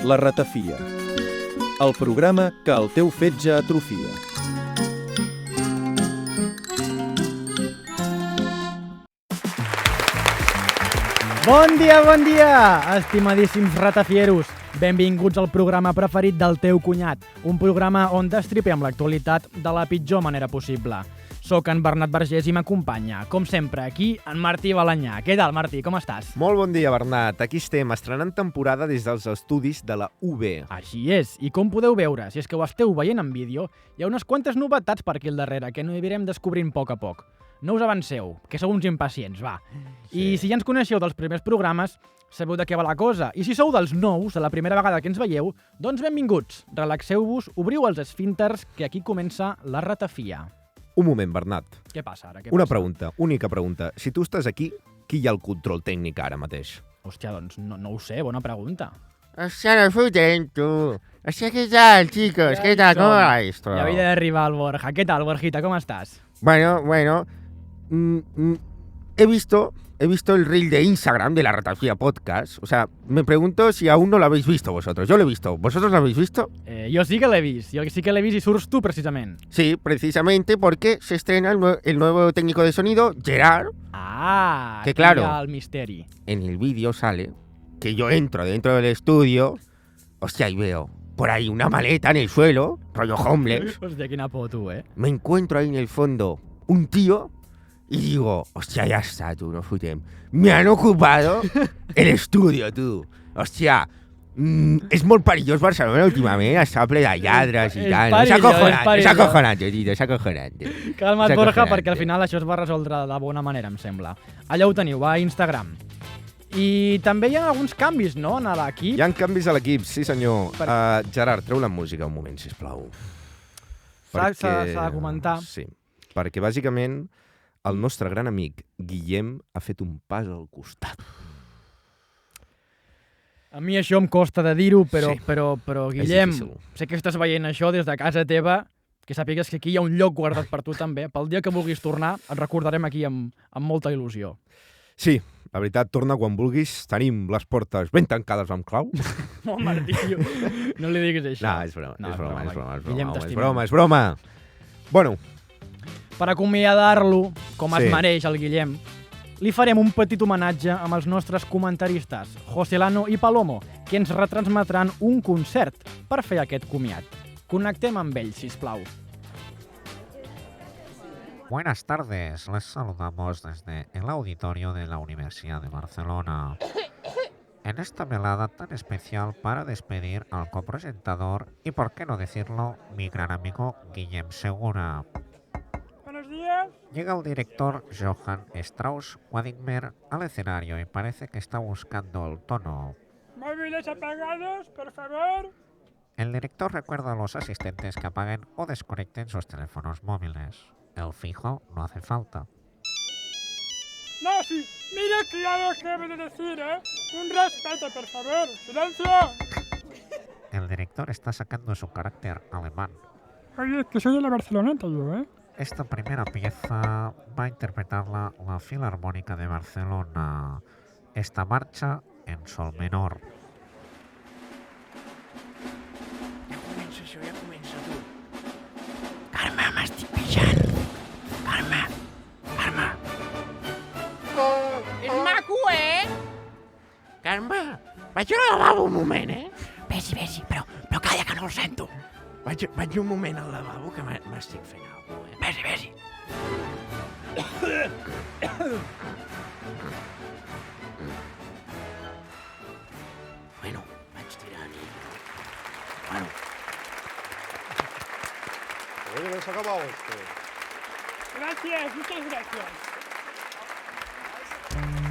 La ratafia, el programa que el teu fetge atrofia. Bon dia, estimadíssims ratafieros. Benvinguts al programa preferit del teu cunyat, un programa on destripem l'actualitat de la pitjor manera possible. Soc en Bernat Vergés i m'acompanya, com sempre, aquí, en Martí Balanyà. Què tal, Martí, com estàs? Molt bon dia, Bernat. Aquí estem, estrenant temporada des dels estudis de la UB. Així és, i com podeu veure, si és que ho esteu veient en vídeo, hi ha unes quantes novetats per aquí al darrere que anirem descobrint a poc a poc. No us avanceu, que sou uns impacients, va. I si ja ens coneixeu dels primers programes, sabeu de què va la cosa. I si sou dels nous, de la primera vegada que ens veieu, doncs benvinguts. Relaxeu-vos, obriu els esfínters, que aquí comença la ratafia. Un moment, Bernat. Què passa ara? Una pregunta, única pregunta. Si tu estàs aquí, qui hi ha el control tècnic ara mateix? Hòstia, doncs no ho sé, bona pregunta. Hostia, no fotent, tu. Hostia, ¿qué tal, chicos? ¿Qué tal? ¿Cómo va esto? Ja havia d'arribar al Borja. Què tal, Borjita? Com estàs? Bueno. He visto el reel de Instagram de la Ratafia Podcast. O sea, me pregunto si aún no lo habéis visto vosotros. Yo lo he visto. ¿Vosotros lo habéis visto? Jo sí que l'he vist. I surts tu, precisament. Sí, precisamente porque se estrena el nuevo técnico de sonido, Gerard. Ah, que claro, el misteri. En el vídeo sale que yo entro dentro del estudio, hostia, y veo por ahí una maleta en el suelo, rollo homeless. Hòstia, quina por, tu, Me encuentro ahí en el fondo un tío y digo, hostia, ya está, tú, no fotem. Me han ocupado el estudio, tú. Hostia, és molt perillós Barcelona últimament, està ple de lladres i tal. És acojonant, tio, és acojonant. Calma't, Borja, perquè al final això es va resoldre de bona manera, em sembla. Allà ho teniu, a Instagram. I també hi ha alguns canvis, no, en l'equip? Hi ha canvis a l'equip, sí senyor. Gerard, treu la música un moment, sisplau. S'ha de comentar. Sí, perquè bàsicament el nostre gran amic Guillem ha fet un pas al costat. A mi això em costa de dir-ho, però, Sí. però Guillem, difícil. sé que estàs veient això des de casa teva, que sàpigues que aquí hi ha un lloc guardat per tu també. Pel dia que vulguis tornar, et recordarem aquí amb molta il·lusió. Sí, la veritat, torna quan vulguis. Tenim les portes ben tancades amb clau. Oh, Martí, no li diguis això. No, és broma. Guillem, És t'estimem. broma. Bueno, Per acomiadar-lo, com es Sí. mereix el Guillem, li farem un petit homenatge amb els nostres comentaristes, José Lano i Palomo, que ens retransmetran un concert per fer aquest comiat. Connectem amb ells, sisplau. Buenas tardes, les saludamos desde el auditorio de la Universidad de Barcelona. En esta velada tan especial para despedir al copresentador y, por qué no decirlo, mi gran amigo Guillem Segura. Buenos días. Llega el director Johann Strauss Wadingmer al escenario y parece que está buscando el tono. Móviles apagados, por favor. El director recuerda a los asistentes que apaguen o desconecten sus teléfonos móviles. El fijo no hace falta. No, sí. Mira que ya lo acabo de decir, ¿eh? Un respeto, por favor. ¡Silencio! El director está sacando su carácter alemán. Oye, que soy de la Barceloneta yo, ¿eh? Esta primera pieza va a interpretarla la Filarmónica de Barcelona. Esta marcha en sol menor. Ja comença, tu. Carme, m'estic pixant. Carme. És maco, Carme, vaig al lavabo un moment, Vés, però calla, que no el sento. Vaig un moment al lavabo, que m'estic fent alguna cosa, Vés. Bueno, vaig tirar aquí. Gracias, muchas gracias.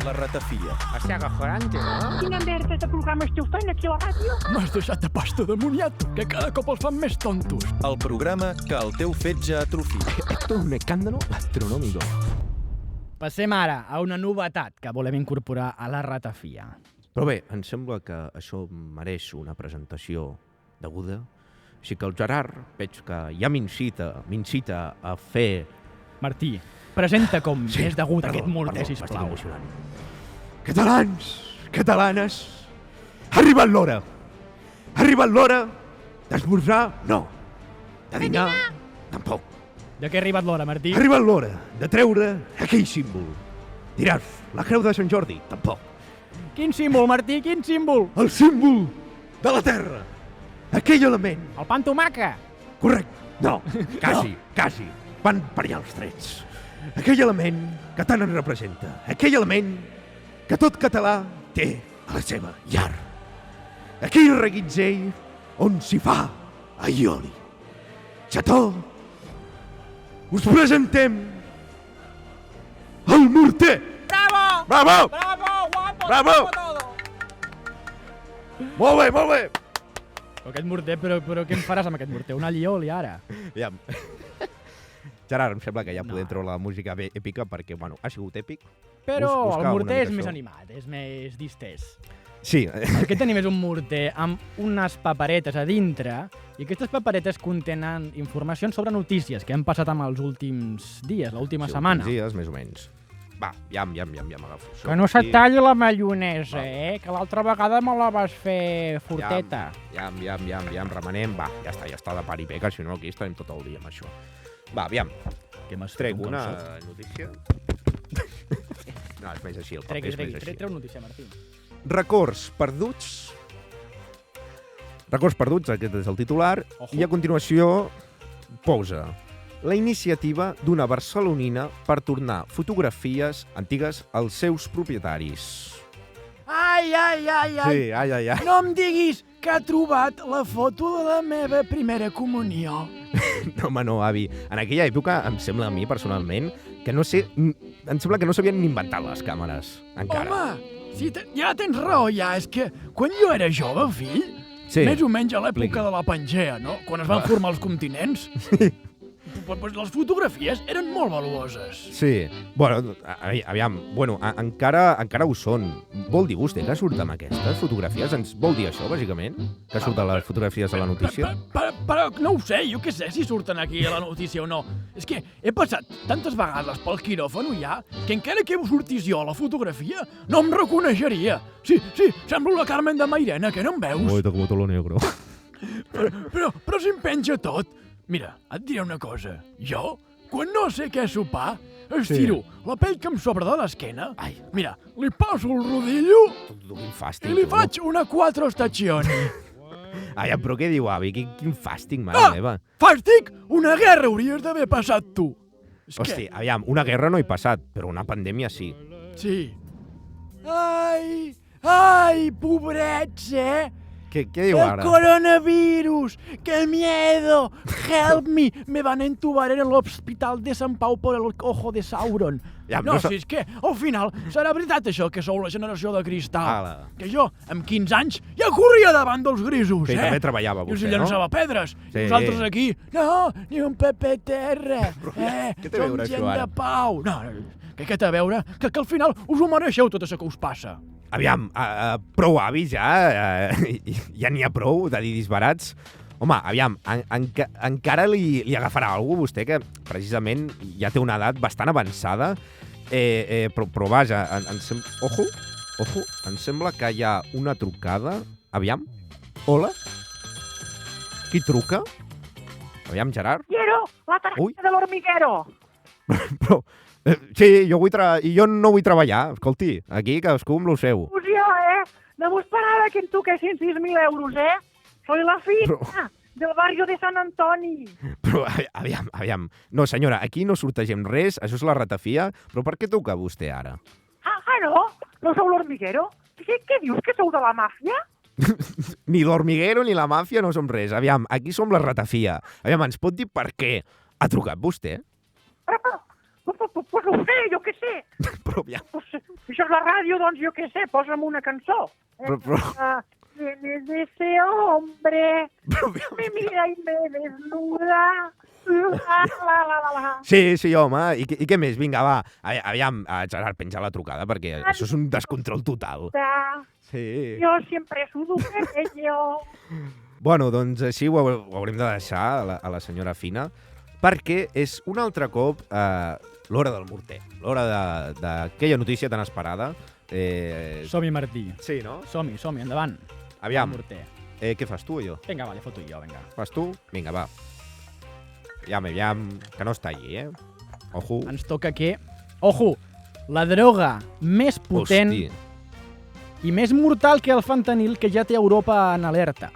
La ratafia, Hòstia, acojonante, no? Quina merda de programa esteu fent aquí a la ràdio? M'has deixat de pasta de moniato, que cada cop els fan més tontos. el programa que el teu fetge atrofia. Esto es un escándalo astronómico. Passem ara a una novetat que volem incorporar a la ratafia. Però bé, em sembla que això mereix una presentació deguda. Així que el Gerard veig que ja m'incita a fer... Martí, presenta com és degut aquest morter, M'estic sisplau. emocionant. Catalans, catalanes, ha arribat l'hora. Ha arribat l'hora d'esmorzar? No. De dinar? Tampoc. De què ha arribat l'hora, Martí? Ha arribat l'hora de treure aquell símbol. Diràs, la creu de Sant Jordi? Tampoc. Quin símbol, Martí, quin símbol? El símbol de la terra. Aquell element. El pa amb tomaca. Correcte. No, quasi, quasi. Van per allà els trets. Aquell element que tant ens representa. Aquell element que tot català té a la seva llar. Aquell reguitzell on s'hi fa aioli. Xató, us presentem el morter. Bravo! Bravo! Bravo, guapo! Bravo! Molt bé, molt bé. Però aquest morter, però què em faràs amb aquest morter? Una allioli, ara. Ja. Gerard, em sembla que ja podem treure la música èpica perquè, bueno, ha sigut èpic. Però Busca el una morter és mica més això. animat, és més distès. Sí. El que tenim és un morter amb unes paperetes a dintre i aquestes paperetes contenen informacions sobre notícies que han passat amb els últims dies, l'última setmana. Dies, més o menys. Va, ja m'agafo. Que no se't talli la maionesa, Que l'altra vegada me la vas fer forteta. Ja remenem. Va, ja està de pari bé, que si no aquí estarem tot el dia amb això. Va, aviam, Que m'has trec fet un una calçot. notícia. No, és més així, el paper Tregui, és més així. treu notícia, Martí. Records perduts. Records perduts, aquest és el titular. Ojo. I a continuació posa la iniciativa d'una barcelonina per tornar fotografies antigues als seus propietaris. Ai, ai, ai, ai. Sí, ai. No em diguis que ha trobat la foto de la meva primera comunió. No, home, no, avi. En aquella època, em sembla a mi, personalment, que no sé... Em sembla que no s'havien ni inventat les càmeres, encara. Home, si ja tens raó, ja. És que quan jo era jove, fill, Sí. més o menys a l'època Explica. de la Pangea, no? Quan es van formar els continents, pues les fotografies eren molt valuoses. Sí. Bueno, aviam, encara ho són. Vol dir vostè que surt amb aquestes fotografies? Ens vol dir això, bàsicament? Que surt a les fotografies de la notícia? Però no ho sé, jo què sé si surten aquí a la notícia o no. És que he passat tantes vegades pel quiròfano ja que encara que sortís jo a la fotografia no em reconeixeria. Sí, semblo la Carmen de Mairena, que no em veus? Uy, como todo lo negro. Però si em penja tot. Mira, et diré una cosa. Jo, quan no sé què sopar, estiro la pell que em sobra de l'esquena. Ai. Mira, li poso el rodillo Quin fàstic. i li faig una 4 stagioni. Ai, però què diu, avi? Quin fàstic, mare meva. Fàstic? Una guerra hauries d'haver passat tu. És Hosti, aviam, una guerra no he passat, però una pandèmia sí. Sí. Ai, pobrets, Què diu El ara? coronavirus, qué miedo, help me, me van a entubar en el hospital de Sant Pau por el ojo de Sauron. Ja, No, no si és que, al final, serà veritat això, que sou la generació de cristal. Ala. Que jo, amb 15 anys, ja corria davant dels grisos, Sí, també treballava I els vostè, llançava no? pedres. Sí. I nosaltres aquí, no, ni un paper terra. què té a som veure gent això ara? de pau. No, què té a veure? Que al final us ho mereixeu tot això que us passa. Aviam, prou avis ja, ja n'hi ha prou de dir disbarats. Home, aviam, encara li agafarà alguna vostè, que precisament ja té una edat bastant avançada, però vaja, ojo, em sembla que hi ha una trucada. Aviam, hola? Qui truca? Aviam, Gerard? Quiero la Ui. tarjeta de l'hormiguero. Però, sí, jo no vull treballar, escolti, aquí cadascú amb lo seu. Pues jo, no m'ho esperava que em toquessin 6.000 euros, Soy la fina del barrio de Sant Antoni. Però, aviam. No, senyora, aquí no sortegem res, això és la ratafia, però per què truca vostè ara? No? No sou l'hormiguero? Què dius, que sou de la màfia? Ni l'hormiguero ni la màfia no som res. Aviam, aquí som la ratafia. Aviam, ens pot dir per què ha trucat vostè? Pues no ho sé, jo què sé. Però, aviam, Pues, això és la ràdio, doncs jo què sé, posa'm una cançó. però, ¿Quién es ese hombre? aviam. Me mira y me desnuda. La. Sí, home, i què més? Vinga, va, aviam, Gerard, penja la trucada, perquè això és un descontrol total. Sí. Yo siempre sudo yo. Bueno, doncs així ho haurem de deixar a la senyora Fina, perquè és un altre cop l'hora del morter, l'hora d'aquella notícia tan esperada. Som-hi, Martí. Sí, no? Som-hi, endavant. Aviam, El morter. Què fas, tu o jo? Vinga, vale, foto jo, vinga. Fas tu? Vinga, va. Aviam, que no està allí, Ojo. Ens toca que... Ojo! La droga més potent Hosti. i més mortal que el fentanil que ja té Europa en alerta.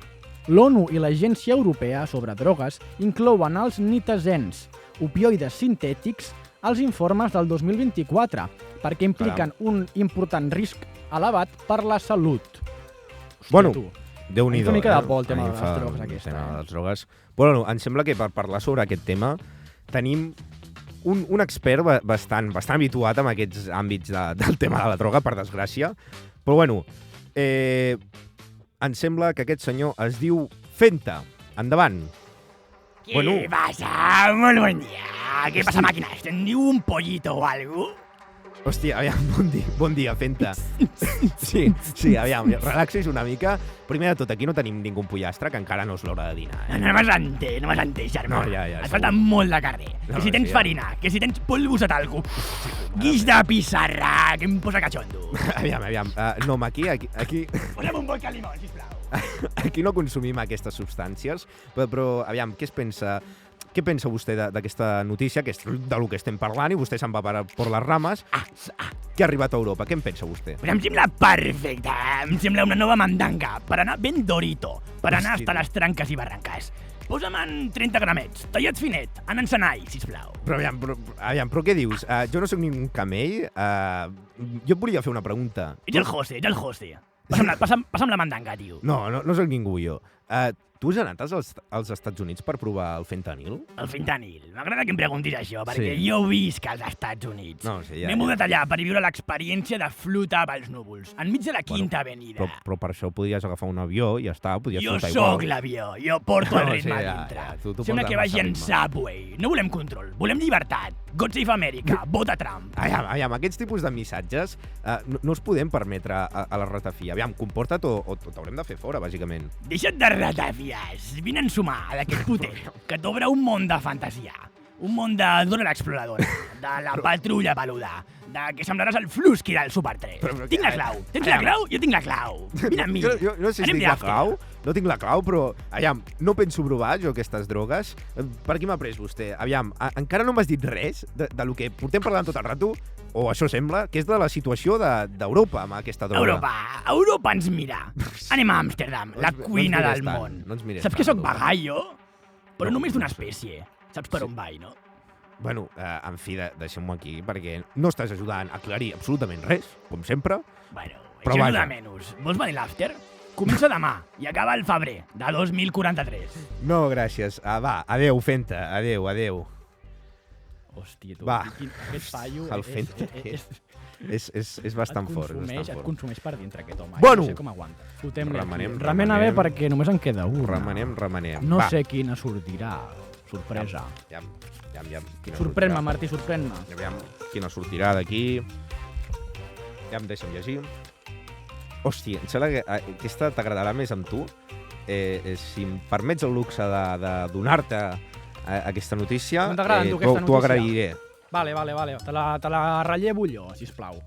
L'ONU i l'Agència Europea sobre Drogues inclouen els nitazens, opioides sintètics, als informes del 2024, perquè impliquen un important risc elevat per la salut. Hòstia, Bueno, tu. Déu-n'hi-do. Em fa mica de por el tema A mi de em les fa drogues el aquesta, tema de eh? les drogues. Bueno, em sembla que per parlar sobre aquest tema tenim un expert bastant habituat en aquests àmbits del tema de la droga, per desgràcia. Però bueno, em sembla que aquest senyor es diu Fenta. Endavant. ¿Qué pasa? Muy buen día. ¿Qué pasa, máquinas? ¿Tendría un pollito o algo? Hòstia, aviam, bon dia, Fenta. Sí, aviam, relaxis una mica. Primer de tot, aquí no tenim ningú pollastre, que encara no és l'hora de dinar. No m'entens, germà. No, ja, Et segur. falta molt de carrer. No, Que si tens sí, ja. farina, que si tens polvos de talco, guix de pissarra, que em posa cachondo. Aviam. No, aquí Posa'm un vodka limón, sisplau. aquí no consumim aquestes substàncies, però aviam, què pensa vostè d'aquesta notícia, que és del que estem parlant, i vostè se'n va per les rames, que ha arribat a Europa? Què en pensa vostè? Pues em sembla perfecte. Em sembla una nova mandanga per anar ben dorito, per anar Hosti. hasta les tranques i barranques. Posa'm en 30 gramets, tallat finet, en encenall, sisplau. Però aviam, però què dius? Jo no sóc ningú camell. Jo et volia fer una pregunta. Ets el José. Passa'm la mandanga, tio. No sóc ningú, jo. Tu has anat als Estats Units per provar el fentanil? El fentanil. M'agrada que em preguntis això, perquè Sí. jo visc als Estats Units. No, sí, ja, M'he mudat allà per viure l'experiència de flotar pels núvols, enmig de la Quinta Avenida. Però per això podries agafar un avió i ja està, podries Jo flotar sóc igual. l'avió, jo porto el No, ritme sí, a ja, dintre. ja, tu Sembla portes que vagi massa en ritme. Subway. No volem control, volem llibertat. God save America, vota Trump. Aviam, aquests tipus de missatges no els podem permetre a la ratafia. Aviam, comporta't o t'haurem de fer fora, bàsicament. Deixa't de ratafies, vine a ensumar a d'aquest potent, que t'obre un món de fantasia. Un món de Dora l'exploradora, de la patrulla peluda, de que semblaràs el Flusky del Super 3. Però Tinc la clau. Tens la clau? Jo tinc la clau. Vine amb mi. Jo no sé si Anem tinc la d'after. clau, no tinc la clau, però, aviam, no penso provar jo aquestes drogues. Per qui m'ha pres vostè? Aviam, encara no m'has dit res de lo que portem parlant tot el rato, o això sembla, que és de la situació d'Europa amb aquesta droga. Europa ens mira. Anem a Amsterdam, la cuina mires del tant, món. no ens mires Saps que tant, sóc Europa. vegà, jo? Però No, només no d'una sé. espècie. Saps per on vaig, no? Bueno, en fi, deixem-ho aquí, perquè no estàs ajudant a aclarir absolutament res, com sempre. Bueno, Però això és vaja. de menys. Vols venir a l'after? Comença demà i acaba el febrer de 2043. No, gràcies. Va, adeu, Fenta, adeu. Hòstia, tu, Va. aquest paio El Fenta, és bastant fort. et consumeix per dintre aquest home. Bueno. No sé com aguanta. Fotem-li Remenem, aquí. Remena bé remenem. perquè només en queda una. Remenem. No Va. sé quina sortirà. Sorpresa. Aviam, quina Sorprèn-me, sortirà. Martí, sorprèn-me. Aviam quina sortirà d'aquí. Deixa'm llegir. Hòstia, em sembla que aquesta t'agradarà més amb tu. Si em permets el luxe de donar-te aquesta notícia, Com t'agrada, tu, aquesta t'ho notícia? agrairé. Vale. Te la rellevo jo, sisplau.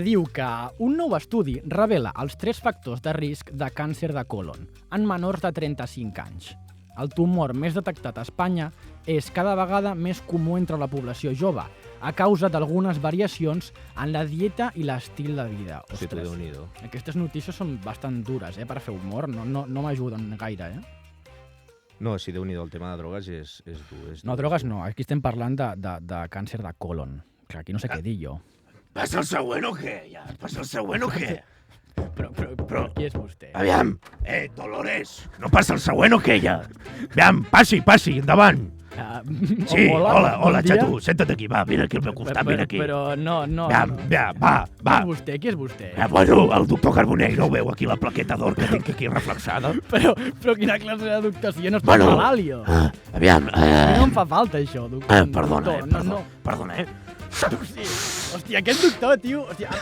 Diu que un nou estudi revela els 3 factors de risc de càncer de colon en menors de 35 anys. El tumor més detectat a Espanya és cada vegada més comú entre la població jove, a causa d'algunes variacions en la dieta i l'estil de vida. Hosti, tu, Déu-n'hi-do. Aquestes notícies són bastant dures, per fer humor. No m'ajuden gaire, No, si Déu-n'hi-do, el tema de drogues és dur. No, drogues no. Aquí estem parlant de càncer de colon. Que aquí no sé què dir jo. Passa el següent o què? Ja, passa el següent o què? Però qui és vostè? Aviam, Dolores, no passa el següent o què ja? Aviam, passi, endavant. Sí, hola, bon dia. xato, senta't aquí, va, vine aquí al meu costat, vine aquí. Però no. Aviam, va. Qui és vostè? Bueno, el doctor Carbonell, no ho veu aquí la plaqueta d'or que tinc aquí reflexada? Però quina classe de doctor, si jo no estic Bueno, malalt, jo. Aviam, No em fa falta, això, doctor. perdona. Hòstia, aquest doctor, tio,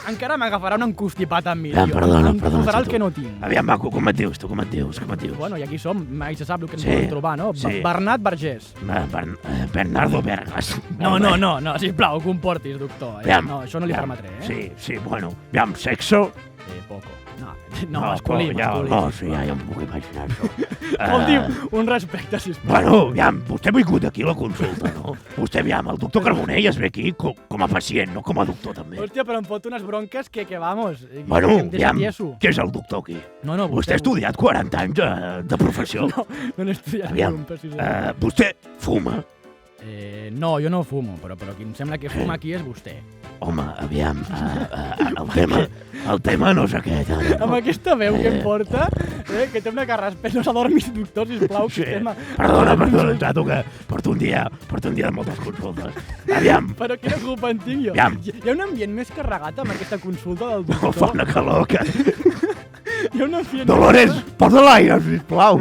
encara m'agafarà un encostipat amb mi, tio. Perdona, Em posarà el xato. que no tinc. Aviam, maco, com et dius, tu, com et dius? Bueno, i aquí som, mai se sap el que ens Sí, podem trobar, no? sí. Bernat Vergés. Bernardo Vergas. No, sisplau, comportis, doctor. Aviam, No, això no li permetré, Sí, bueno. Aviam, sexo? Poco. No, masculí. Sí, ja em puc imaginar això. Escolti, un respecte, sisplau. Bueno, aviam, vostè ha vingut aquí a la consulta, no? Vostè, aviam, el doctor Carbonell es ve aquí com a pacient, no com a doctor, també. Hòstia, però em fot unes bronques que vamos. Bueno, que em deixa aviam, tieso. què és el doctor aquí? No, Vostè ha estudiat 40 anys de professió. No n'he estudiat Aviam, un, precisament. vostè fuma? No, jo no fumo, però qui em sembla que fuma aquí és vostè. Home, aviam, el tema no és aquest, ara. Amb aquesta veu que em porta, que té una carraspera, no s'adormis, doctor, sisplau. Sí. Que estem Perdona, Tato, que porto un dia de moltes consultes. Aviam, Però quina culpa en tinc jo? Aviam. Hi ha un ambient més carregat amb aquesta consulta del no fa doctor. una calor que... Hi ha un ambient... Dolores, posa l'aire, sisplau.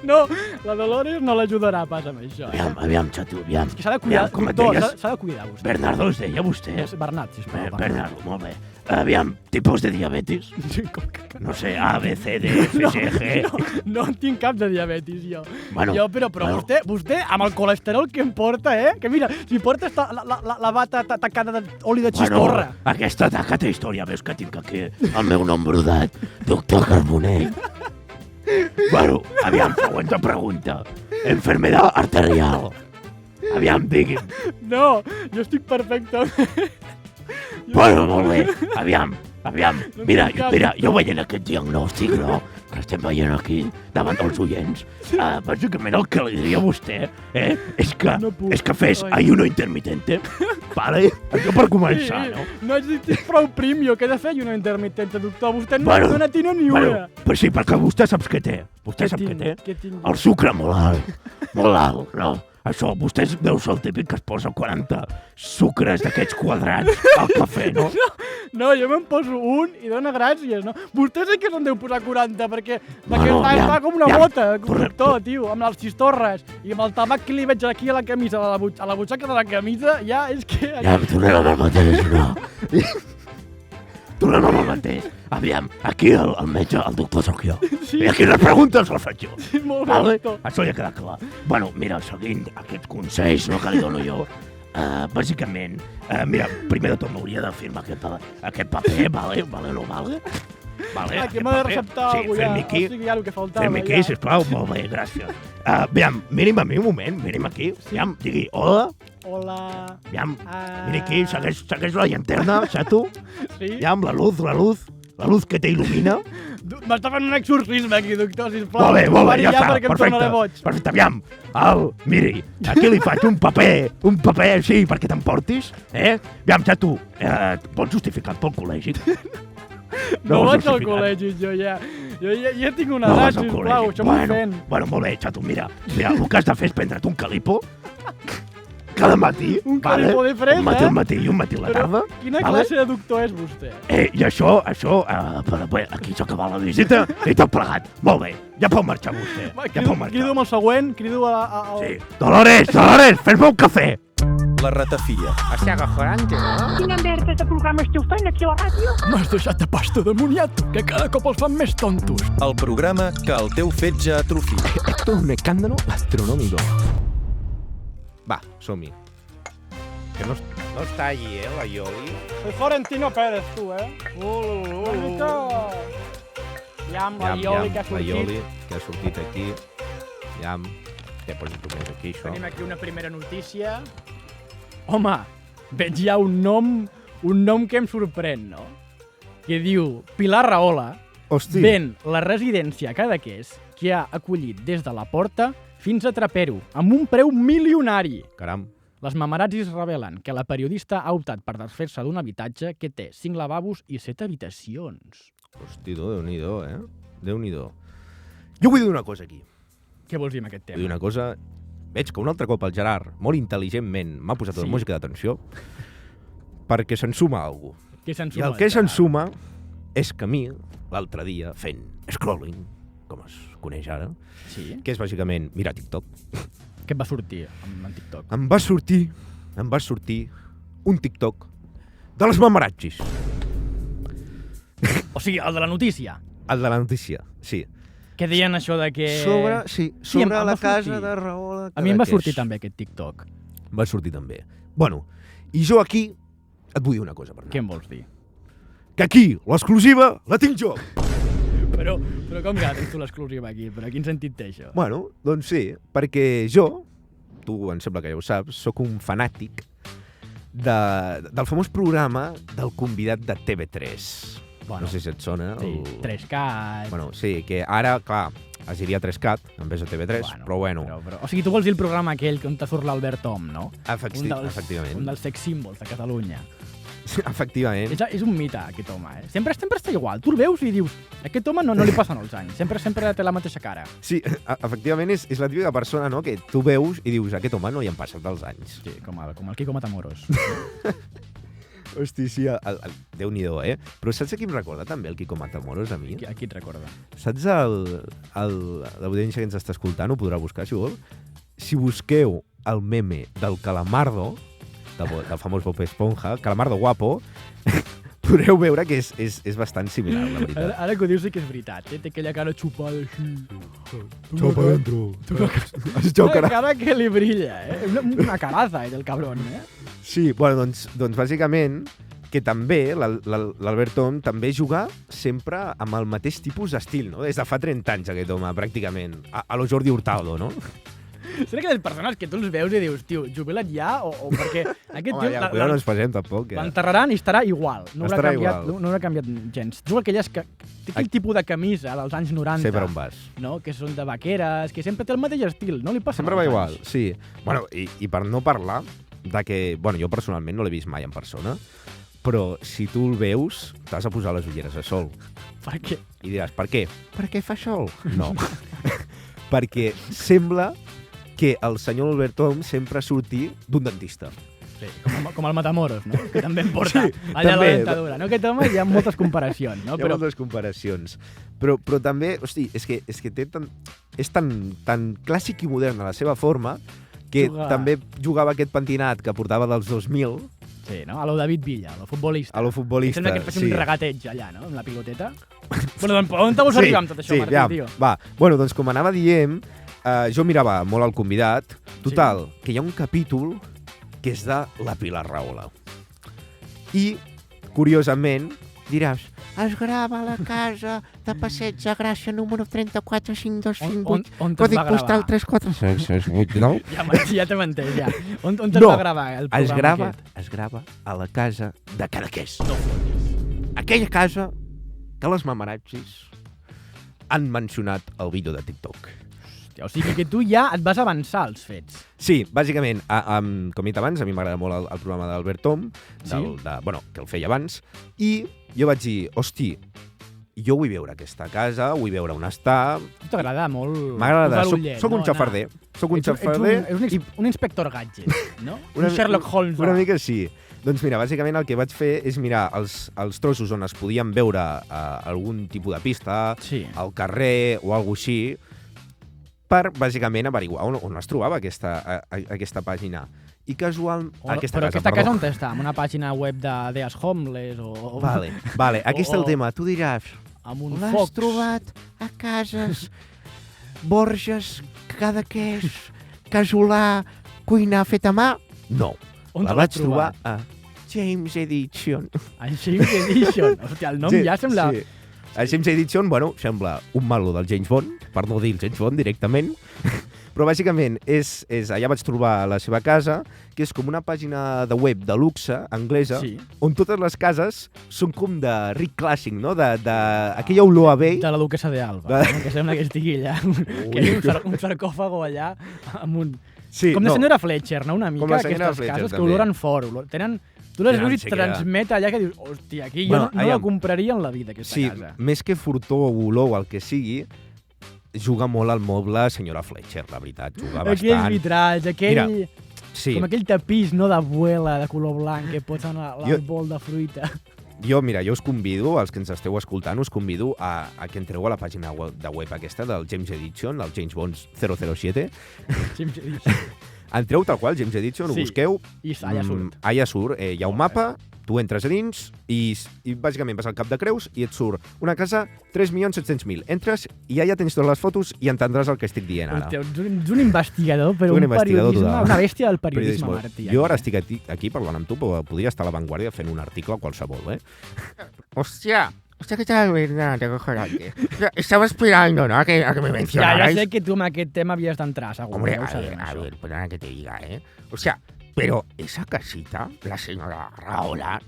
No, la Dolores no l'ajudarà pas amb això. Aviam, xato, aviam. Que s'ha de cuidar, Aviam, com et doctor, deies? s'ha de cuidar vostè. Bernardo es deia vostè? Bernat, sisplau. Bernardo, molt bé. Aviam, tipus de diabetis? Com que... No sé, A, B, C, D, F, G, G... No en tinc cap de diabetis, jo. Bueno, Però bueno. vostè, amb el colesterol que em porta, que mira, si porta la bata tacada d'oli de xistorra. Bueno, aquesta taca té història, veus que tinc aquí el meu nom brodat, doctor Carbonell. Bueno, aviam, següent pregunta. Enfermedad arterial. Aviam, digui'm. No, jo estic perfectament. Bueno, molt bé. Aviam. No Mira, tinc cap. jo veient aquest diagnòstic, no?, que estem veient aquí, davant dels oients, bàsicament el que li diria a vostè, és que fes ayuno intermitente, vale? Això per començar, no? No has dit prou prim, jo, que he de fer una intermitente, doctor. Vostè no Bueno, n'ha tingut ni una. Però sí, perquè vostè saps què té. Vostè sap què té? Què tinc? El sucre molt alt, no? Això, vostè deu ser el típic que es posa 40 sucres d'aquests quadrats al cafè, no? No, jo me'n poso un i dona gràcies, no? Vostè sí que se'n deu posar 40, perquè Bueno, està com una ja, bota, correcte. doctor, tio, amb les xistorres i amb el tabac que li veig aquí a la camisa, a la butxaca de la camisa, ja és que... Ja, tornem amb el mateix, no? Tornem amb el mateix. Aviam, aquí el metge, el doctor sóc jo. Sí. I aquí les preguntes les faig jo. Sí, molt bé, Vale? doctor. Això ja queda clar. Bueno, mira, seguint aquests consells, no, que li dono jo, bàsicament, mira, primer de tot m'hauria de firmar aquest paper, vale, no vale? Vale, Aquí aquest m'ha de paper. receptar Sí, algú ja, fem-me aquí, o sigui, ja el que faltava. fem-me aquí, sisplau, molt bé, gràcies. Aviam, mirim a mi un moment, mirim aquí, aviam, digui, hola, Hola. aviam, mira aquí, segueix la llanterna, xato, Sí? aviam, la luz que t'il·lumina. M'està fent un exorcisme aquí, doctor, sisplau. Molt bé, Pari ja està, perquè em tornaré boig. perfecte, aviam, miri, aquí li faig un paper així perquè t'emportis, aviam, xato, pots justificar pel col·legi? No ho has vaig al justificat. col·legi, jo ja. Jo ja tinc una No edat, vas al sisplau, col·legi. això m'ho fent. Bueno, molt bé, xato, mira, el que has de fer és prendre't un calipo cada matí, Un calipo de fred, un matí eh? al matí i un matí a la Però tarda. quina vale? classe de doctor és vostè? I això, aquí s'ha acabat la visita i tot plegat. Molt bé, ja pot marxar vostè. Va, Ja pot marxar. crido amb el següent, crido a... Sí. Dolores, fes-me un cafè. La ratafia. Hòstia, acojonante, no? Quina merda de programa esteu fent aquí a la ràdio? M'has deixat de pasta de moniato, que cada cop els fan més tontos. El programa que el teu fetge atrofia. Esto es un escándalo astronómico. Va, som-hi. Que no està allí, la Ioli? Soy Florentino Pérez, tu, Una mica... Ja amb la Ioli que ha La sortit. Ioli, que ha sortit aquí. Iam. Ja poso més aquí, això. Tenim aquí una primera notícia. Home, veig ja un nom que em sorprèn, no? Que diu Pilar Rahola Hosti. ven la residència a Cadaqués que ha acollit des de la porta fins a Trapero, amb un preu milionari. Caram. Les mamarazzis revelen que la periodista ha optat per desfer-se d'un habitatge que té 5 lavabos i 7 habitacions. Hosti, Déu-n'hi-do, Déu-n'hi-do. Jo vull dir una cosa aquí. Què vols dir amb aquest Vull dir tema? una cosa... Veig que un altre cop el Gerard, molt intel·ligentment, m'ha posat una Sí. música d'atenció perquè se'n suma alguna cosa. Què se'n I suma? el que se'n suma és que a mi, l'altre dia, fent scrolling, com es coneix ara, Sí? que és bàsicament mirar TikTok, Què et va sortir en TikTok? em va sortir un TikTok de les mamarazzis. O sigui, el de la notícia. El de la notícia, sí. Que deien això de que... Sobre em va la casa sortir. de Rahola. A mi em va Cadaqués. sortir també aquest TikTok. Va sortir també. Bueno, i jo aquí et vull dir una cosa, Bernat. Què em vols dir? Que aquí l'exclusiva la tinc jo. Però com que tens tu l'exclusiva aquí? Però a quin sentit té això? Bueno, doncs sí, perquè jo, tu em sembla que ja ho saps, sóc un fanàtic del famós programa del convidat de TV3. Bueno, No sé si et sona. Sí, 3Cat... Bueno, sí, que ara, clar, es diria 3Cat en vez de TV3, però bueno. O sigui, tu vols dir el programa aquell on te surt l'Albert Tom, no? Efectivament. Un dels sex símbols de Catalunya. Efectivament. És un mite, aquest home, eh? Sempre està igual. Tu el veus i dius, aquest home no li passen els anys. Sempre té la mateixa cara. Sí, efectivament és la típica persona, no?, que tu veus i dius, aquest home no hi han passat els anys. Sí, com el Quico Matamoros. Hosti, sí, Déu-n'hi-do, eh? Però saps a qui em recorda també el Quico Matamoros, a mi? A qui et recorda? Saps l'audiència que ens està escoltant, ho podrà buscar, si vol? Si busqueu el meme del Calamardo, del famós Bob Esponja, Calamardo guapo, podreu veure que és bastant similar, la veritat. Ara que ho dius sí que és veritat, eh? Té aquella cara xupada així. Xopa dentro. Una cara que li brilla, eh? Una caraza, el cabrón, eh? Sí, bueno, doncs bàsicament que també l'Albert Tom també juga sempre amb el mateix tipus d'estil, no? Des de fa 30 anys, aquest home, pràcticament. A lo Jordi Hurtado, no? Són aquelles persones que tu els veus i dius, tio, jubila't ja, o perquè aquest Home, tio... ja, no ens passem tampoc. L'enterraran i estarà igual. No Estarà haurà canviat gens. Juga aquelles que... Té aquell tipus de camisa dels anys 90. Sé per on vas. No? Que són de vaqueres, que sempre té el mateix estil. No li passa Sempre va igual, sí. Bueno, i per no parlar de que... Bueno, jo personalment no l'he vist mai en persona, però si tu el veus, t'has de posar les ulleres de sol. Per què? I diràs, per què? Perquè fa sol. No. Perquè sembla que el senyor Albert Tom sempre surti d'un dentista. Sí, com el Matamoros, no? Que també em porta allà també. la dentadura. No? Aquest home hi ha moltes comparacions, no? Hi ha moltes comparacions. Però també, hosti, és que té és tan clàssic i modern a la seva forma que també jugava aquest pentinat que portava dels 2000. Sí, no? A lo David Villa, a lo futbolista. A lo futbolista, sembla que faci un regateig allà, no? Amb la piloteta. Bueno, doncs, on te vols arribar amb tot això, Martí, tio? Va, bueno, doncs com anava dient, jo mirava molt el convidat. Total, que hi ha un capítol que és de la Pilar Rahola. I, curiosament, diràs, es grava a la casa de Passeig de Gràcia número 34528, on codi va gravar? postal 34689. Ja t'hem entès, ja. On es va gravar el programa aquest? Es grava a la casa de Cadaqués. No fotis. Aquella casa que les mamarazzis han mencionat al vídeo de TikTok. O sigui que tu ja et vas avançar als fets. Sí, bàsicament, com he dit abans, a mi m'agrada molt el programa d'Albert Tom, que el feia abans, i jo vaig dir, hosti, jo vull veure aquesta casa, vull veure on està... T'agrada molt... M'agrada, soc un xafarder. Soc un xafarder... És un inspector gadget, no? Un Sherlock Holmes. Una mica sí. Doncs mira, bàsicament el que vaig fer és mirar els trossos on es podien veure algun tipus de pista, al carrer o alguna així, per, bàsicament, averiguar on es trobava aquesta pàgina. I casual... Però aquesta casa on està? En una pàgina web d'Eas Homeless o... Vale, aquí està el tema. Tu diràs, l'has trobat a cases Borges, Cadaqués, Casolà, cuinar fet a mà? No. La vaig trobar a James Edition. A James Edition? Hòstia, el nom ja sembla... Sí. A James Edition, bueno, sembla un malo del James Bond, per no dir James Bond directament, però bàsicament allà vaig trobar la seva casa, que és com una pàgina de web de luxe anglesa, on totes les cases són com de ric clàssic, no? Aquella olor a vell. De la duquesa d'Alba, que sembla que estigui allà, que hi ha un sarcòfago allà amb un... Com de senyora Fletcher, no? Una mica, aquestes cases que oloren fort. Tu les veus i transmet allà que dius, hòstia, aquí jo no la compraria en la vida, aquesta casa. Sí, més que furtó o olor o el que sigui, juga molt al moble senyora Fletcher, la veritat, juga bastant. Aquells vitralls, com aquell tapís no d'abuela de color blanc que pots en el bol de fruita. Jo us convido, els que ens esteu escoltant, us convido a que entreu a la pàgina de web aquesta del James Edition, el James Bond 007. James Edition. Entreu tal qual, James Edition, ho busqueu. I allà surt. Allà surt, hi ha un mapa, tu entres a dins i bàsicament vas al Cap de Creus i et surt una casa 3.700.000. Entres i allà tens totes les fotos i entendràs el que estic dient ara. Ets un investigador, però un periodisme, una bèstia del periodisme, Martí. Jo ara estic aquí parlant amb tu, però podria estar a l'avantguàrdia fent un article qualsevol, eh? Hòstia, Hostia, ¿qué tal, Bernat? Estaba esperando, ¿no? A que me Ja mencionarais. sé que tu amb aquest tema havies d'entrar, segur. Hombre, ja ho a sabem, ver, això. perdona que te diga, ¿eh? O sea, pero esa casita, la señora Raola,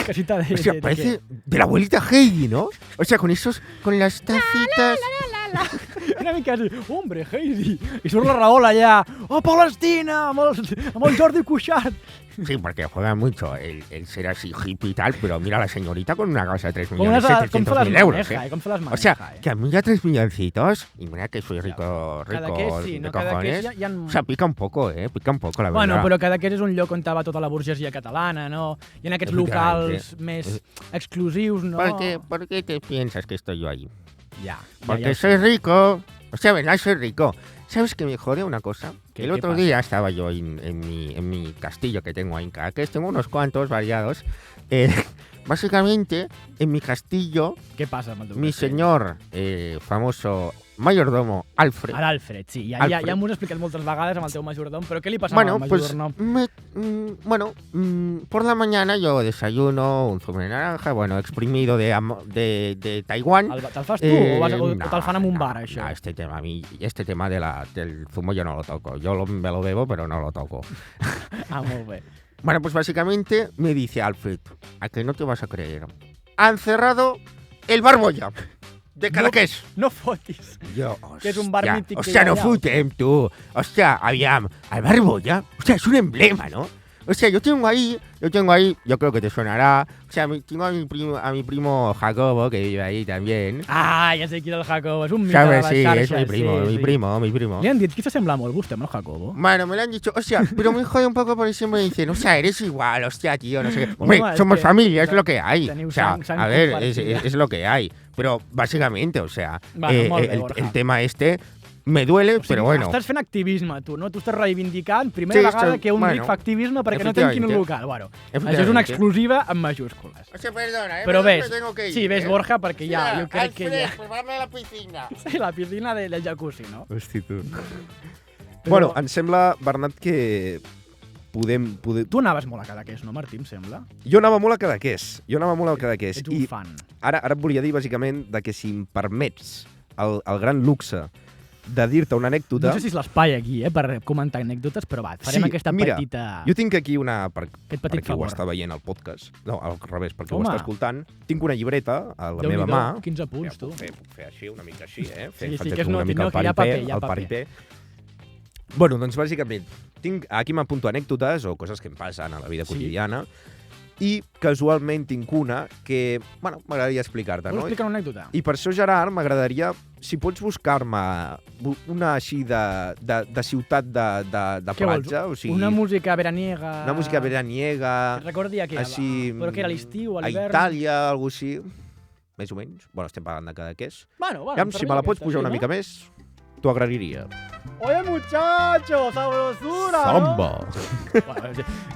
Casita o sea, de parece de la abuelita Heidi, ¿no? O sea, con las tacitas. què? Una mica així, hombre, Heidi. I surt la Rahola allà, Palestina, amb el Jordi Cuixart. Sí, porque juega mucho el ser así hippie y tal, pero mira a la señorita con una casa de 3 Com millones fer les 700.000 euros, maneja, ¿eh? com fer les maneja. O sea, que a mí ya 3 milloncitos, y mira que soy rico Cadaqués sí, de no? Cadaqués cojones. hi ha... O sea, pica un poco, pica un poco, la verdad. Bueno, però Cadaqués és un lloc on va tota la burgesia catalana, no? Hi ha aquests Efectivamente. locals més exclusius, no? ¿Por qué te piensas que estoy yo ahí? Ja. Porque soy rico. O sea, ¿verdad? Soy rico. ¿Sabes que me jode una cosa? ¿Qué- El qué otro pasa? día estaba yo en mi castillo que tengo ahí en Caracas. Tengo unos cuantos variados. Básicamente, en mi castillo, Què passa amb el teu mi castell? señor mayordomo Alfred. A l'Alfred, sí. Ja Alfred. m'ho has explicat moltes vegades amb el teu majordom, però què li passa Bueno, amb el pues, majordom? por la mañana yo desayuno un zumo de naranja, bueno, exprimido de Taiwán. Te'l fas tu o no, te'l fan en un bar, no, això? no, este tema del zumo yo no lo toco. Me lo bebo, pero no lo toco. Ah, molt bé. Bueno, pues básicamente me dice Alfred, a que no te vas a creer. Han cerrado el Barbolla de Cadaqués. No fotis. Yo, Que és un bar hostia, mític que hostia, hi ha no allà. fotem, tú. Hostia, aviam, el Barbolla, o sea, es un emblema, ¿no? O sea, yo tengo ahí, yo creo que te sonará. O sea, tengo a mi primo Jacobo, que vive ahí también. Ah, ja sé qui és el Jacobo. És un mite de ¿Sabes? les Sí, xarxes. es mi primo, sí. mi primo. Li han dit que s'assembla molt vostè amb el Jacobo. Bueno, me lo han dicho, o sea, pero me jode un poco porque siempre me dicen, o sea, eres igual, hostia, tío, no sé qué. Hombre, Home, és somos que familia, es lo que hay. teniu O sea, sang a ver, compartida. es lo que hay. Pero básicamente, o sea, Bueno, molt bé, Borja. el tema este me duele, O sigui, pero bueno. Estàs fent activisme, tu, no? Tu estàs reivindicant, primera Sí, vegada estoy- que un bueno, ric fa activisme perquè no tanquin un efectivamente. local. Bueno, això és Efectivamente. una exclusiva amb majúscules. O sea, perdona, Però me ves, tengo que ir, sí, ves, Borja, perquè ja, jo crec que ja... pues vame a la piscina. Sí, la piscina del jacuzzi, no? Hosti, tu. Però- Bueno, em sembla, Bernat, que podem... Tu anaves molt a Cadaqués, no, Martí, em sembla? Jo anava molt a Cadaqués. Ets un I fan. ara et volia dir, bàsicament, de que si em permets el gran luxe de dir-te una anècdota... No sé si és l'espai aquí, per comentar anècdotes, però va, farem Sí, aquesta mira, petita... Jo tinc aquí una... Aquest Per petit qui ho favor. està veient al podcast. No, al revés, perquè Home. ho està escoltant. Tinc una llibreta a la Déu-n'hi-do, meva mà. 15 punts, tu. Puc fer així, una mica així, eh? Sí, Faig que es una noti, mica no? el Que hi ha paripé, paper, hi ha el paper. paripé. Bueno, doncs bàsicament, aquí m'apunto anècdotes o coses que em passen a la vida Sí. quotidiana i casualment tinc una que, bueno, m'agradaria explicar-te, Vols no? explicar una anècdota? I per això, Gerard, m'agradaria, si pots buscar-me una així de ciutat de Què vols? platja, o sigui, Una música veraniega... una música veraniega, Que recordi a què? així... Però que era a l'estiu, a a l'hivern? Itàlia, alguna així, més o menys. Bueno, estem parlant de Cadaqués. Bueno, Aviam, si me la pots pujar una mica més, t'ho agrairia. Oye, muchachos, sabrosura, Samba!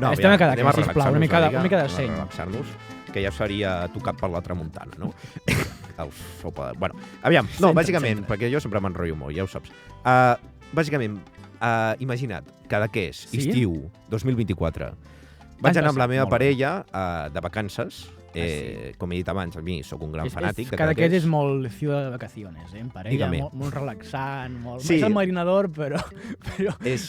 No, estem a Cadaqués, anem a sisplau, una mica de anem seny. a relaxar-nos, que ja seria tocat per la tramuntana, no? El sopa... Bueno, aviam, no, Centra't, bàsicament, centra't. perquè jo sempre m'enrotllo molt, ja ho saps. Bàsicament, imagina't, Cadaqués, Sí? estiu, 2024. Vaig anar amb la meva Molt bé. parella de vacances. Com he dit abans, a mi sóc un gran fanàtic de Cadaqués és molt ciutat de vacaciones, en parella, Dígame. molt relaxant, molt... Sí. És el marinador, però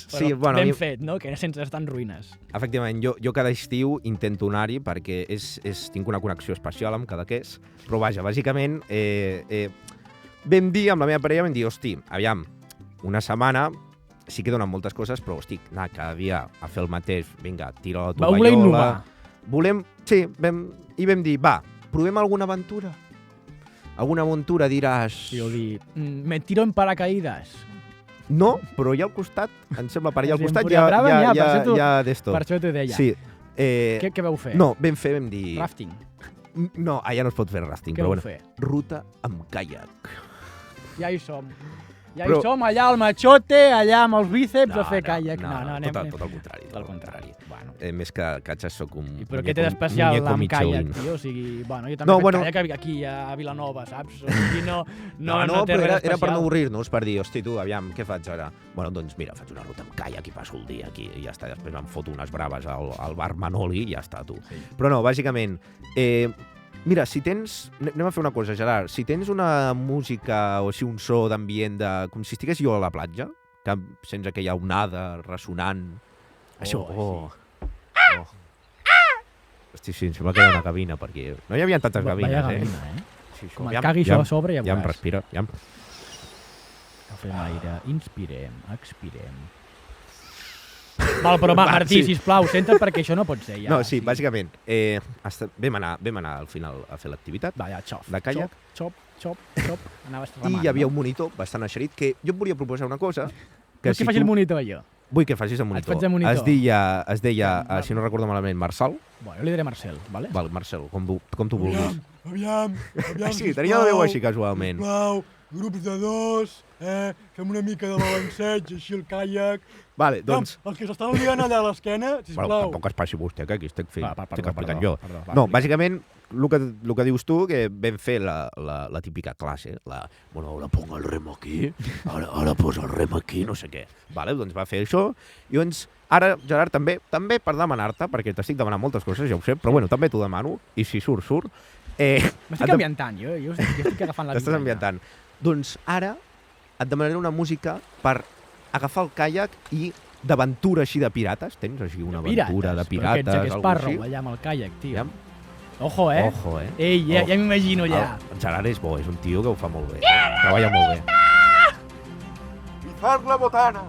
Sí, bueno, a ben mi, fet, no? Que sense estar en ruïnes. efectivament, jo cada estiu intento anar-hi perquè tinc una connexió especial amb Cadaqués, però vaja, bàsicament, vam dir, amb la meva parella, vam dir, hosti, aviam, una setmana sí que donen moltes coses, però, hosti, anar cada dia a fer el mateix, vinga, tira la Va voler tovallola... innovar. Sí, vam dir, va, provem alguna aventura? Alguna aventura diràs... I jo dir, me tiro en paracaïdes. No, però allà al costat, em sembla, per allà al Sí, costat Empúria Brava n'hi ha, per això hi ha d'esto. Per això t'ho deia. Sí. Què vau fer? No, vam dir... Rafting. No, allà no es pot fer rafting, Què però vau bueno. fer? Ruta amb caiac. Ja hi som. Ja Però- hi som, allà al machote, allà amb els bíceps a fer caiac. No, anem... tot el contrari. Tot el contrari. Bueno. Més que catxes sóc un... I però què té d'especial muñeco amb Michelin. caiac, tio? O sigui, bueno, jo també No, he fet bueno. caiac aquí a Vilanova, saps? O sigui, no No, té però res era per no especial. avorrir-nos, per dir, hosti, tu, aviam, què faig ara? Bueno, doncs mira, faig una ruta amb caiac i passo el dia aquí i ja està. Després em foto unes braves al bar Manoli i ja està, tu. Sí. Però no, bàsicament, Mira, si tens... Anem a fer una cosa, Gerard. Si tens una música o així un so d'ambient de... Com si estigués jo a la platja, que sents aquella onada ressonant. Això, Hosti, sí, em sembla que hi ha una cabina, perquè no hi havia tantes cabines, Vaya gavina, Sí, això. Com et cagui això a sobre, ja Ja em veuràs. respira, ja em... Agafem aire, inspirem, expirem. Val, però Martí, sí. sisplau, senta't perquè això no pot ser ja. No, sí, bàsicament, vam anar al final a fer l'activitat Va, ja, xof. de caiac Xop. Anaves i remant, hi havia no? un monitor bastant eixerit que jo et volia proposar una cosa. Vols que faci el monitor, jo? Vull que facis el monitor. faig de monitor. Es deia si no recordo malament, Marçal. Bueno, jo li diré Marcel, vale? Val, Marcel, com tu vulguis. Aviam, Sí, tenia la veu així casualment. Sisplau, grups de 2, fem una mica de balanceig, així el caiac. Vale, doncs... Els que s'estan liant allà a l'esquena, Bueno, sisplau. tampoc es passi vostè, que aquí estic fent, estic explicant jo. Perdó, No, bàsicament, el que dius tu, que vam fer la típica classe, bueno, ahora ponga el rem aquí, ara posa el rem aquí, no sé què. Vale, doncs va fer això, i doncs ara, Gerard, també per demanar-te, perquè t'estic demanant moltes coses, ja ho sé, però bueno, també t'ho demano, i si surt. M'estic ambientant, jo estic agafant la T'estàs ambientant. Doncs ara et demanaré una música per agafar el caiac i d'aventura així de pirates. Tens així una aventura de pirates, Però aquest Jack alguna Sparrow així? allà amb el caiac, tio. Ja. Ojo, eh? Ojo, eh? Ei, ja Ojo. m'imagino ja. El Gerard és bo, és un tio que ho fa molt bé. Treballa molt bé. Izar la botana.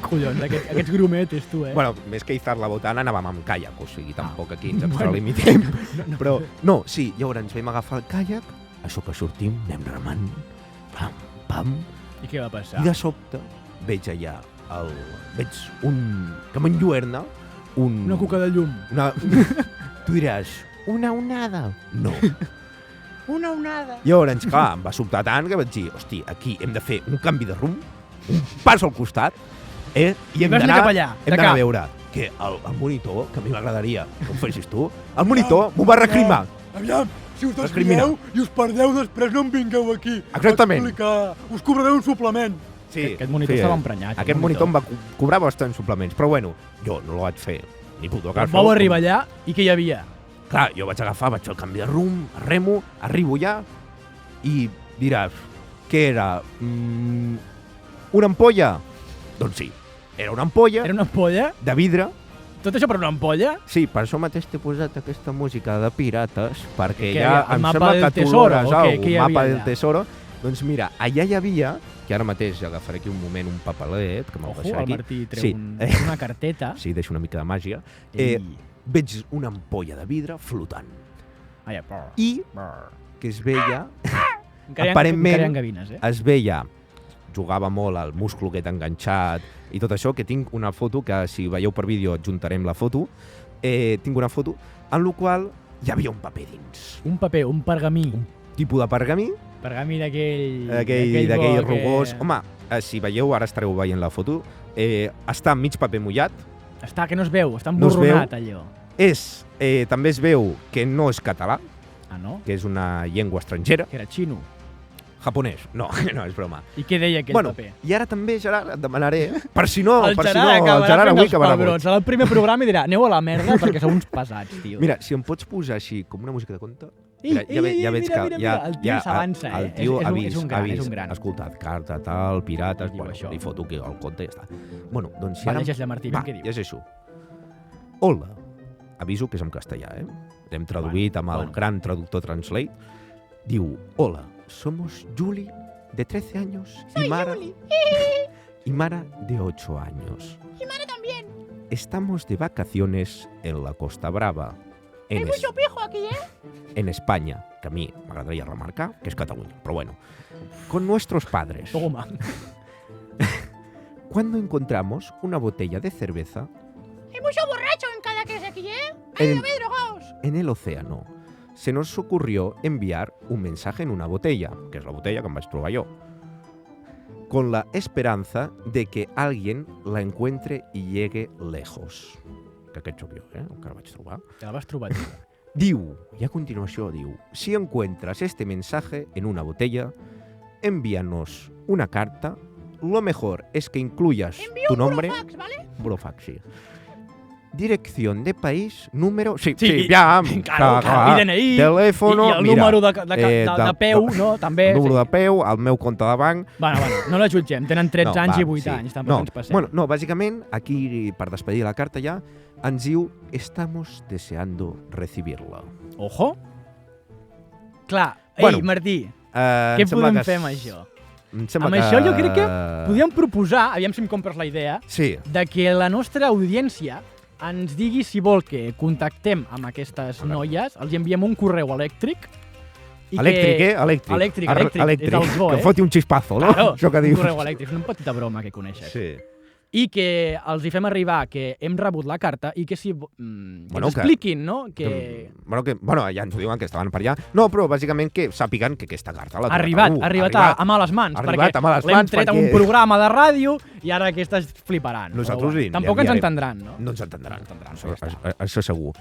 Collons, aquests grumetes, tu, eh? Bueno, més que izar la botana, anàvem amb caiac, o sigui, tampoc aquí ens extralimitem. Però, no, sí, llavors ens vam agafar el caiac, això que sortim, anem remant, pam, pam, I què va passar? i de sobte veig allà veig que m'enlluerna Una cuca de llum. Tu diràs, una onada? No. Una onada. Llavors, clar, em va sobtar tant que vaig dir, hosti, aquí hem de fer un canvi de rumb, un pas al costat, i hem vas anar d'anar cap allà, de a cap. veure que el monitor, que a mi m'agradaria que ho fessis tu, el monitor m'ho va recrimar. Aviam, si us Recrimina. desvieu i us perdeu després no em vingueu aquí. Exactament. A explicar. Us cobraré un suplement. Sí, Aquest monitor estava emprenyat. Aquest monitor em va cobrar bastants suplements, però bueno, jo no el vaig fer ni puto cas. Vau arribar allà i què hi havia? Clar, jo vaig agafar, vaig fer el canvi de rumb, remo, arribo allà i diràs, què era? Una ampolla? Doncs sí, era una ampolla Era una ampolla? de vidre. Tot això per una ampolla? Sí, per això mateix t'he posat aquesta música de pirates, perquè Què hi ja havia? El em mapa sembla del que tu tesoro, veuràs o què? alguna Què hi cosa, mapa havia del allà? tesoro. Doncs mira, allà hi havia, que ara mateix agafaré aquí un moment un papelet, que me'l Ojo, deixaré el aquí. Martí treu Sí. una carteta. Sí, deixo una mica de màgia. Ei. Veig una ampolla de vidre flotant. Ai, brr, I brr. que es veia, Encara hi ha- aparentment- encara hi ha gavines, eh? es veia, jugava molt al musclo aquest enganxat i tot això, que tinc una foto, que si veieu per vídeo adjuntarem la foto, tinc una foto en la qual hi havia un paper dins. Un paper, un pergamí. Tipus de pergamí, Pergamí d'aquell... d'aquell bo que- rugós. Home, si veieu, ara estareu veient la foto, està mig paper mullat, Està, que no es veu, està No es veu. emborronat, allò. també es veu que no és català, Ah, no? que és una llengua estrangera. Que era xino. Japonès. No, no, és broma. I què deia aquell Bueno, paper? i ara també, Gerard, et demanaré, per si no, el per si Gerard no, el acabarà Gerard fent avui els acabarà pebrons. boig. Serà el primer programa i dirà, aneu a la merda perquè sou uns pesats, tio. Mira, si em pots posar així, com una música de conte... Ei, Mira, ei, ei, veig mira, que mira, el tio s'avança, El eh? tio És ha un- vist, és un gran, ha vist, és un gran. ha escoltat carta, tal, pirates, Diu bueno, això. li foto que el conte i ja està. Bueno, doncs si Va, ara... llegeix-la, Martí, Va, què diu? llegeixo. Hola. Aviso que és en castellà, eh? L'hem traduït amb el bueno. gran traductor Translate. Diu, hola, somos Julie, de 13 años, y Mara... y Mara, de 8 años. Y Mara también. Estamos de vacaciones en la Costa Brava. Hay mucho pijo aquí, ¿eh? En España, que a mí m'agradaria remarcar que és Catalunya, però bueno. Con nuestros padres. Toma. Cuando encontramos una botella de cerveza Hay mucho borracho en cada que es aquí, ¿eh? en, ¡Ay, drogaos! en el océano, se nos ocurrió enviar un mensaje en una botella, que és la botella que em vaig trobar jo, con la esperanza de que alguien la encuentre y llegue lejos. Que aquest sóc jo, el que la vaig trobar. Te la vas trobar, tio. Diu, y a continuación diu, si encuentras este mensaje en una botella, envíanos una carta. Lo mejor es que incluyas tu nombre. Burofax, ¿vale? Burofax, sí. dirección de país, número... Sí, Sí, ja, claro, i DNI, telèfono, i el mira, número de peu, no? També. el número sí. de peu, el meu compte de banc... Bueno, no la jutgem, tenen 13 anys i 8 sí. anys, tampoc ens passem. Bueno, no, bàsicament, aquí, per despedir la carta ja, ens diu «Estamos deseando recibirla». Ojo. Clar, Bueno, Martí, Em què sembla podem que fer amb això? Em sembla Amb això jo crec que podríem proposar, aviam si em compres la idea, Sí, de que la nostra audiència ens digui si vol que contactem amb aquestes noies, els enviem un correu elèctric. elèctric, Elèctric, és el zoo, que foti un xispazo, no? Claro, Això que un dius. correu elèctric, és una petita broma que coneixes. Sí. I que els hi fem arribar que hem rebut la carta i que si que Bueno, ens expliquin, no? Que Bueno, ja ens ho diuen, que estaven per allà. No, però bàsicament que sàpiguen que aquesta carta l'ha ha arribat a males mans, Arribat a males perquè l'hem mans, tret a perquè- un programa de ràdio i ara aquestes fliparan. Nosaltres Però, li tampoc ens enviarem. entendran, no? No ens entendran. Això ja està. Això segur.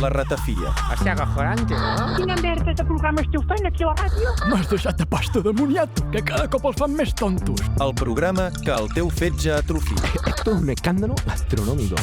La ratafia. O sea, acojonante, ¿no? Quina merda de programa esteu fent aquí a la ràdio? M'has deixat de pasta de moniato, que cada cop els fan més tontos. El programa que el teu fetge atrofia. Esto es un escándalo astronómico.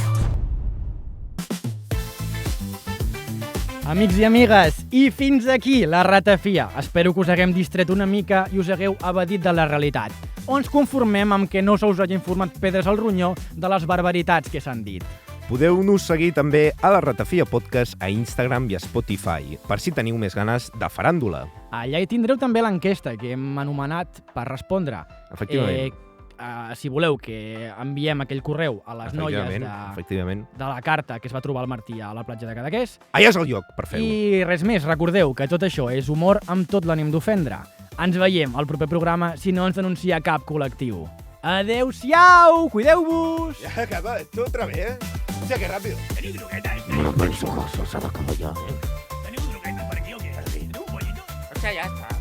Amics i amigues, i fins aquí la ratafia. Espero que us haguem distret una mica i us hagueu evadit de la realitat. O ens conformem amb que no se us hagi informat pedres al ronyó de les barbaritats que s'han dit. Podeu-nos seguir també a la Ratafia Podcast a Instagram i a Spotify, per si teniu més ganes de faràndula. Allà hi tindreu també l'enquesta que hem anomenat per respondre. Efectivament. Si voleu que enviem aquell correu a les noies Efectivament. de la carta que es va trobar el Martí a la platja de Cadaqués. Allà és el lloc per fer-ho. I res més, recordeu que tot això és humor amb tot l'ànim d'ofendre. Ens veiem al proper programa si no ens denuncia cap col·lectiu. Adeu-siau! Cuideu-vos! Ja acaba esto otra vez. O sea, que rápido. Teniu droguetes? No, pero eso se va a acabar ya. Teniu droguetes per aquí o què? Teniu un pollito? O sea, ya está.